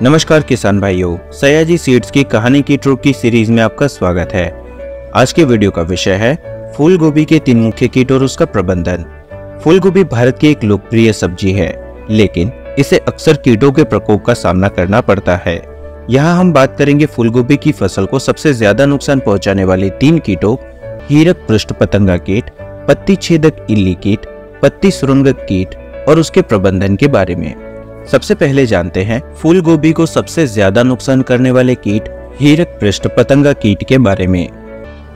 नमस्कार किसान भाइयों, सयाजी सीड्स की कहानी की ट्रूप की सीरीज में आपका स्वागत है। आज के वीडियो का विषय है फूल गोभी के 3 मुख्य कीट और उसका प्रबंधन। फूल गोभी भारत की एक लोकप्रिय सब्जी है, लेकिन इसे अक्सर कीटों के प्रकोप का सामना करना पड़ता है। यहाँ हम बात करेंगे फूल गोभी की फसल को सबसे ज्यादा नुकसान पहुंचाने वाले 3 कीटों, हीरक पृष्ठ पतंगा कीट, पत्ती छेदक इल्ली कीट, पत्ती सुरंगक कीट और उसके प्रबंधन के बारे में। सबसे पहले जानते हैं फूल गोभी को सबसे ज्यादा नुकसान करने वाले कीट हीरक पृष्ठ पतंगा कीट के बारे में।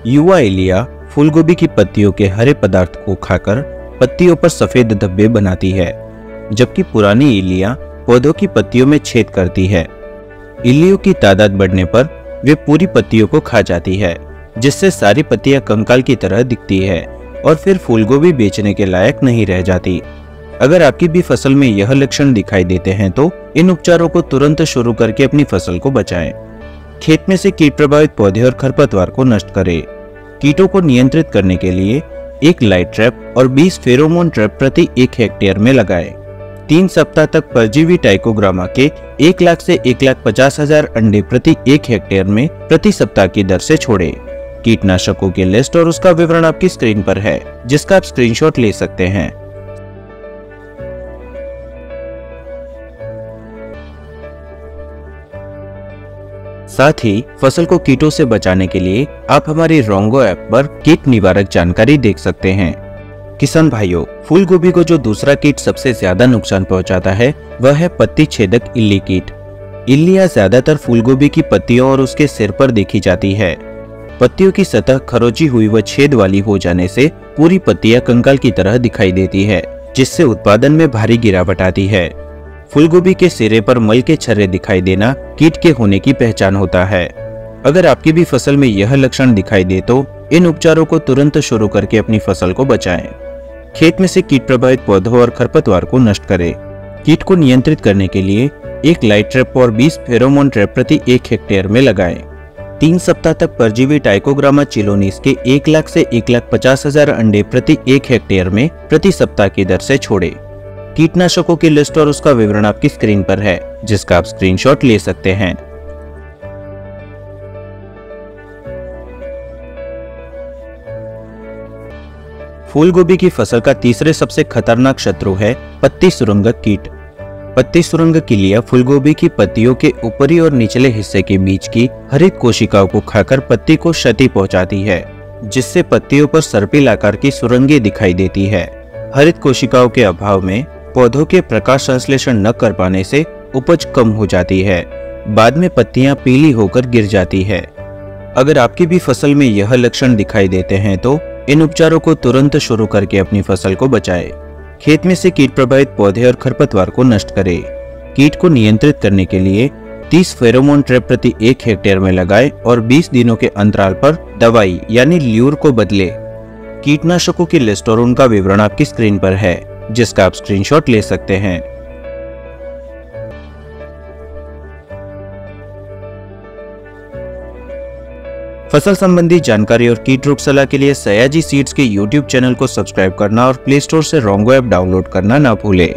युवा इलिया फूल गोभी की पत्तियों के हरे पदार्थ को खाकर पत्तियों पर सफेद धब्बे बनाती है, जबकि पुरानी इलिया पौधों की पत्तियों में छेद करती है। इल्लियों की तादाद बढ़ने पर वे पूरी पत्तियों को खा जाती है, जिससे सारी पत्तियां कंकाल की तरह दिखती है और फिर फूल गोभी बेचने के लायक नहीं रह जाती। अगर आपकी भी फसल में यह लक्षण दिखाई देते हैं तो इन उपचारों को तुरंत शुरू करके अपनी फसल को बचाएं। खेत में से कीट प्रभावित पौधे और खरपतवार को नष्ट करें। कीटों को नियंत्रित करने के लिए एक लाइट ट्रैप और 20 फेरोमोन ट्रैप प्रति 1 हेक्टेयर में लगाएं। 3 सप्ताह तक परजीवी टाइकोग्रामा के 1 लाख से 1,50,000 अंडे प्रति 1 हेक्टेयर में प्रति सप्ताह की दर से छोड़ें। कीटनाशकों की लिस्ट और उसका विवरण आपकी स्क्रीन पर है, जिसका आप स्क्रीनशॉट ले सकते हैं। साथ ही फसल को कीटों से बचाने के लिए आप हमारी रोंगो ऐप पर कीट निवारक जानकारी देख सकते हैं। किसान भाइयों, फूल गोभी को जो दूसरा कीट सबसे ज्यादा नुकसान पहुंचाता है वह है पत्ती छेदक इल्ली कीट। इल्लियां ज्यादातर फूल गोभी की पत्तियों और उसके सिर पर देखी जाती है। पत्तियों की सतह खरोची हुई व छेद वाली हो जाने से पूरी पत्तियां कंकाल की तरह दिखाई देती है, जिससे उत्पादन में भारी गिरावट आती है। फूलगोभी के सिरे पर मल के छर्रे दिखाई देना कीट के होने की पहचान होता है। अगर आपकी भी फसल में यह लक्षण दिखाई दे तो इन उपचारों को तुरंत शुरू करके अपनी फसल को बचाएं। खेत में से कीट प्रभावित पौधों और खरपतवार को नष्ट करें। कीट को नियंत्रित करने के लिए एक लाइट ट्रैप और 20 फेरोमोन ट्रैप प्रति 1 हेक्टेयर में लगाएं। 3 सप्ताह तक परजीवी टाइकोग्रामा चिलोनिस के 1 लाख से 1,50,000 अंडे प्रति 1 हेक्टेयर में प्रति सप्ताह की दर से छोड़ें। कीटनाशकों की लिस्ट और उसका विवरण आपकी स्क्रीन पर है, जिसका आप स्क्रीनशॉट ले सकते हैं। फूल गोभी की फसल का तीसरे सबसे खतरनाक शत्रु है पत्ती सुरंगक कीट। पत्ती सुरंगक इलिया फूल गोभी की पत्तियों के ऊपरी और निचले हिस्से के बीच की हरित कोशिकाओं को खाकर पत्ती को क्षति पहुंचाती है, जिससे पत्तियों पर सर्पिल आकार की सुरंगें दिखाई देती है। हरित कोशिकाओं के अभाव में पौधों के प्रकाश संश्लेषण न कर पाने से उपज कम हो जाती है। बाद में पत्तियां पीली होकर गिर जाती है। अगर आपकी भी फसल में यह लक्षण दिखाई देते हैं तो इन उपचारों को तुरंत शुरू करके अपनी फसल को बचाएं। खेत में से कीट प्रभावित पौधे और खरपतवार को नष्ट करें। कीट को नियंत्रित करने के लिए 30 फेरोमोन ट्रैप प्रति 1 हेक्टेयर में लगाएं और 20 दिनों के अंतराल पर दवाई यानी ल्यूर को बदले। कीटनाशकों की लिस्ट और उनका विवरण आपकी स्क्रीन पर है, जिसका आप स्क्रीनशॉट ले सकते हैं। फसल संबंधी जानकारी और कीट रोग सलाह के लिए सयाजी सीड्स के YouTube चैनल को सब्सक्राइब करना और प्ले स्टोर से रोंगो ऐप डाउनलोड करना ना भूलें।